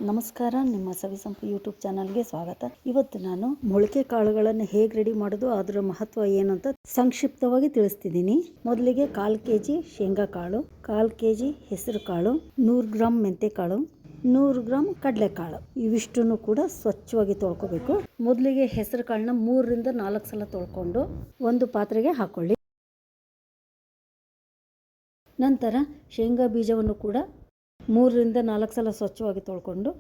ನಮಸ್ಕಾರ, ನಿಮ್ಮ ಸವಿಸಂಪು ಯೂಟ್ಯೂಬ್ ಚಾನಲ್ಗೆ ಸ್ವಾಗತ. ಇವತ್ತು ನಾನು ಮೊಳಕೆ ಕಾಳುಗಳನ್ನು ಹೇಗೆ ರೆಡಿ ಮಾಡೋದು, ಅದರ ಮಹತ್ವ ಏನು ಅಂತ ಸಂಕ್ಷಿಪ್ತವಾಗಿ ತಿಳಿಸ್ತಿದ್ದೀನಿ. ಮೊದಲಿಗೆ 1/4 kg ಶೇಂಗಾ ಕಾಳು, 1/4 kg ಹೆಸರು ಕಾಳು, 100 ಗ್ರಾಮ್ ಮೆಂತೆ ಕಾಳು, 100 ಗ್ರಾಮ್ ಕಡಲೆಕಾಳು, ಇವಿಷ್ಟನ್ನು ಕೂಡ ಸ್ವಚ್ಛವಾಗಿ ತೊಳ್ಕೊಬೇಕು. ಮೊದಲಿಗೆ ಹೆಸರು ಕಾಳನ್ನ 3 ರಿಂದ 4 ಸಲ ತೊಳ್ಕೊಂಡು ಒಂದು ಪಾತ್ರೆಗೆ ಹಾಕೊಳ್ಳಿ. ನಂತರ ಶೇಂಗಾ ಬೀಜವನ್ನು ಕೂಡ 3 ರಿಂದ 4 ಸಲ ಸ್ವಚ್ಛವಾಗಿ ತೊಳ್ಕೊಂಡು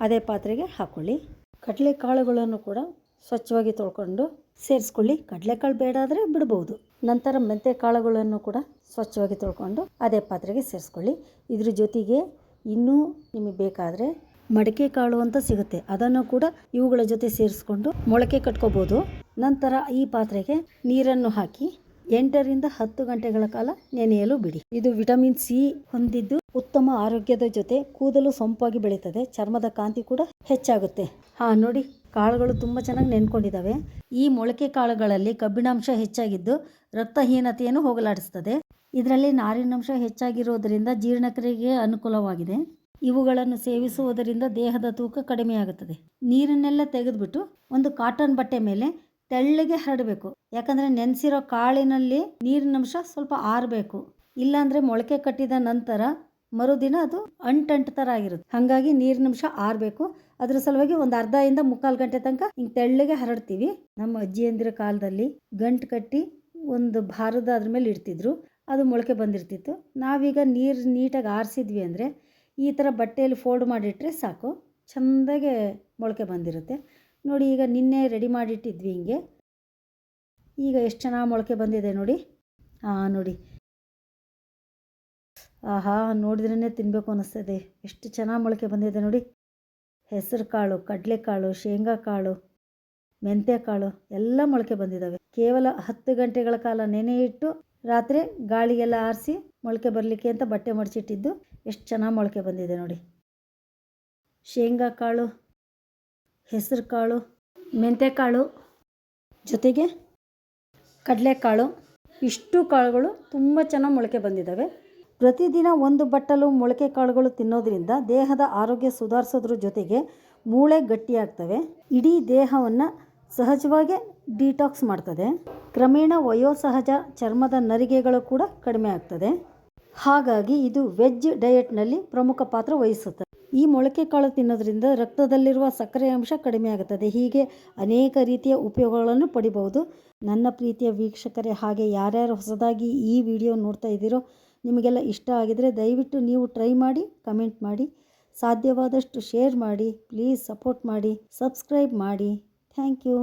ಅದೇ ಪಾತ್ರೆಗೆ ಹಾಕೊಳ್ಳಿ. ಕಡಲೆಕಾಳುಗಳನ್ನು ಕೂಡ ಸ್ವಚ್ಛವಾಗಿ ತೊಳ್ಕೊಂಡು ಸೇರಿಸ್ಕೊಳ್ಳಿ. ಕಡಲೆಕಾಳು ಬೇಡ ಆದರೆ ಬಿಡ್ಬೋದು. ನಂತರ ಮೆಂತೆ ಕಾಳುಗಳನ್ನು ಕೂಡ ಸ್ವಚ್ಛವಾಗಿ ತೊಳ್ಕೊಂಡು ಅದೇ ಪಾತ್ರೆಗೆ ಸೇರಿಸ್ಕೊಳ್ಳಿ. ಇದ್ರ ಜೊತೆಗೆ ಇನ್ನೂ ನಿಮಗೆ ಬೇಕಾದರೆ ಮಡಿಕೆ ಕಾಳು ಅಂತ ಸಿಗುತ್ತೆ, ಅದನ್ನು ಕೂಡ ಇವುಗಳ ಜೊತೆ ಸೇರಿಸ್ಕೊಂಡು ಮೊಳಕೆ ಕಟ್ಕೋಬೋದು. ನಂತರ ಈ ಪಾತ್ರೆಗೆ ನೀರನ್ನು ಹಾಕಿ 8 ರಿಂದ 10 ಗಂಟೆಗಳ ಕಾಲ ನೆನೆಯಲು ಬಿಡಿ. ಇದು ವಿಟಮಿನ್ ಸಿ ಹೊಂದಿದ್ದು ಉತ್ತಮ ಆರೋಗ್ಯದ ಜೊತೆ ಕೂದಲು ಸೊಂಪಾಗಿ ಬೆಳೀತದೆ, ಚರ್ಮದ ಕಾಂತಿ ಕೂಡ ಹೆಚ್ಚಾಗುತ್ತೆ. ನೋಡಿ, ಕಾಳುಗಳು ತುಂಬ ಚೆನ್ನಾಗಿ ನೆನ್ಕೊಂಡಿದ್ದಾವೆ. ಈ ಮೊಳಕೆ ಕಾಳುಗಳಲ್ಲಿ ಕಬ್ಬಿಣಾಂಶ ಹೆಚ್ಚಾಗಿದ್ದು ರಕ್ತಹೀನತೆಯನ್ನು ಹೋಗಲಾಡಿಸ್ತದೆ. ಇದರಲ್ಲಿ ನಾರಿನಾಂಶ ಹೆಚ್ಚಾಗಿರೋದರಿಂದ ಜೀರ್ಣಕ್ರಿಯೆಗೆ ಅನುಕೂಲವಾಗಿದೆ. ಇವುಗಳನ್ನು ಸೇವಿಸುವುದರಿಂದ ದೇಹದ ತೂಕ ಕಡಿಮೆಯಾಗುತ್ತದೆ. ನೀರನ್ನೆಲ್ಲ ತೆಗೆದುಬಿಟ್ಟು ಒಂದು ಕಾಟನ್ ಬಟ್ಟೆ ಮೇಲೆ ತೆಳ್ಳಗೆ ಹರಡಬೇಕು. ಯಾಕಂದರೆ ನೆನೆಸಿರೋ ಕಾಳಿನಲ್ಲಿ ನೀರಿನಂಶ ಸ್ವಲ್ಪ ಆರಬೇಕು. ಇಲ್ಲಾಂದರೆ ಮೊಳಕೆ ಕಟ್ಟಿದ ನಂತರ ಮರುದಿನ ಅದು ಅಂಟು ಥರ ಆಗಿರುತ್ತೆ. ಹಾಗಾಗಿ ನೀರಿನಂಶ ಆರಬೇಕು. ಅದ್ರ ಸಲುವಾಗಿ ಒಂದು ಅರ್ಧ ಇಂದ 3/4 ಗಂಟೆ ತನಕ ಹಿಂಗೆ ತೆಳ್ಳಗೆ ಹರಡ್ತೀವಿ. ನಮ್ಮ ಅಜ್ಜಿಯಂದಿರ ಕಾಲದಲ್ಲಿ ಗಂಟು ಕಟ್ಟಿ ಒಂದು ಭಾರದ ಅದ್ರ ಮೇಲೆ ಇಡ್ತಿದ್ರು, ಅದು ಮೊಳಕೆ ಬಂದಿರ್ತಿತ್ತು. ನಾವೀಗ ನೀರು ನೀಟಾಗಿ ಆರಿಸಿದ್ವಿ ಅಂದರೆ ಈ ಥರ ಬಟ್ಟೆಯಲ್ಲಿ ಫೋಲ್ಡ್ ಮಾಡಿಟ್ರೆ ಸಾಕು, ಚೆಂದಾಗೆ ಮೊಳಕೆ ಬಂದಿರುತ್ತೆ. ನೋಡಿ, ಈಗ ನಿನ್ನೆ ರೆಡಿ ಮಾಡಿಟ್ಟಿದ್ವಿ ಹಿಂಗೆ. ಈಗ ಎಷ್ಟು ಚೆನ್ನಾಗಿ ಮೊಳಕೆ ಬಂದಿದೆ ನೋಡಿ. ನೋಡಿ, ನೋಡಿದ್ರೇ ತಿನ್ನಬೇಕು ಅನ್ನಿಸ್ತದೆ. ಎಷ್ಟು ಚೆನ್ನಾಗಿ ಮೊಳಕೆ ಬಂದಿದೆ ನೋಡಿ. ಹೆಸರು ಕಾಳು, ಕಡಲೆಕಾಳು, ಶೇಂಗಾ ಕಾಳು, ಮೆಂತ್ಯ ಕಾಳು ಎಲ್ಲ ಮೊಳಕೆ ಬಂದಿದ್ದಾವೆ. ಕೇವಲ 10 ಗಂಟೆಗಳ ಕಾಲ ನೆನೆ ಇಟ್ಟು ರಾತ್ರಿ ಗಾಳಿಗೆಲ್ಲ ಆರಿಸಿ ಮೊಳಕೆ ಬರಲಿಕ್ಕೆ ಅಂತ ಬಟ್ಟೆ ಮಡಚಿಟ್ಟಿದ್ದು ಎಷ್ಟು ಚೆನ್ನಾಗಿ ಮೊಳಕೆ ಬಂದಿದೆ ನೋಡಿ. ಶೇಂಗಾ ಕಾಳು, ಹೆಸರು ಕಾಳು, ಮೆಂತ್ಯ ಕಾಳು ಜೊತೆಗೆ ಕಡಲೆಕಾಳು, ಇಷ್ಟು ಕಾಳುಗಳು ತುಂಬ ಚೆನ್ನಾಗಿ ಮೊಳಕೆ ಬಂದಿದ್ದಾವೆ. ಪ್ರತಿದಿನ ಒಂದು ಬಟ್ಟಲು ಮೊಳಕೆ ಕಾಳುಗಳು ತಿನ್ನೋದ್ರಿಂದ ದೇಹದ ಆರೋಗ್ಯ ಸುಧಾರಿಸೋದ್ರ ಜೊತೆಗೆ ಮೂಳೆ ಗಟ್ಟಿಯಾಗ್ತವೆ. ಇಡೀ ದೇಹವನ್ನು ಸಹಜವಾಗಿ ಡಿಟಾಕ್ಸ್ ಮಾಡ್ತದೆ. ಕ್ರಮೇಣ ವಯೋಸಹಜ ಚರ್ಮದ ನರಿಗೆಗಳು ಕೂಡ ಕಡಿಮೆ ಆಗ್ತದೆ. ಹಾಗಾಗಿ ಇದು ವೆಜ್ ಡಯಟ್ನಲ್ಲಿ ಪ್ರಮುಖ ಪಾತ್ರ ವಹಿಸುತ್ತದೆ. ಈ ಮೊಳಕೆ ಕಾಳು ತಿನ್ನೋದ್ರಿಂದ ರಕ್ತದಲ್ಲಿರುವ ಸಕ್ಕರೆ ಅಂಶ ಕಡಿಮೆ ಆಗುತ್ತದೆ. ಹೀಗೆ ಅನೇಕ ರೀತಿಯ ಉಪಯೋಗಗಳನ್ನು ಪಡಿಬಹುದು. ನನ್ನ ಪ್ರೀತಿಯ ವೀಕ್ಷಕರೇ, ಹಾಗೆ ಯಾರ್ಯಾರು ಹೊಸದಾಗಿ ಈ ವಿಡಿಯೋ ನೋಡ್ತಾ ಇದ್ದೀರೋ ನಿಮಗೆಲ್ಲ ಇಷ್ಟ ಆಗಿದರೆ ದಯವಿಟ್ಟು ನೀವು ಟ್ರೈ ಮಾಡಿ, ಕಮೆಂಟ್ ಮಾಡಿ, ಸಾಧ್ಯವಾದಷ್ಟು ಶೇರ್ ಮಾಡಿ, ಪ್ಲೀಸ್ ಸಪೋರ್ಟ್ ಮಾಡಿ, ಸಬ್ಸ್ಕ್ರೈಬ್ ಮಾಡಿ. Thank you.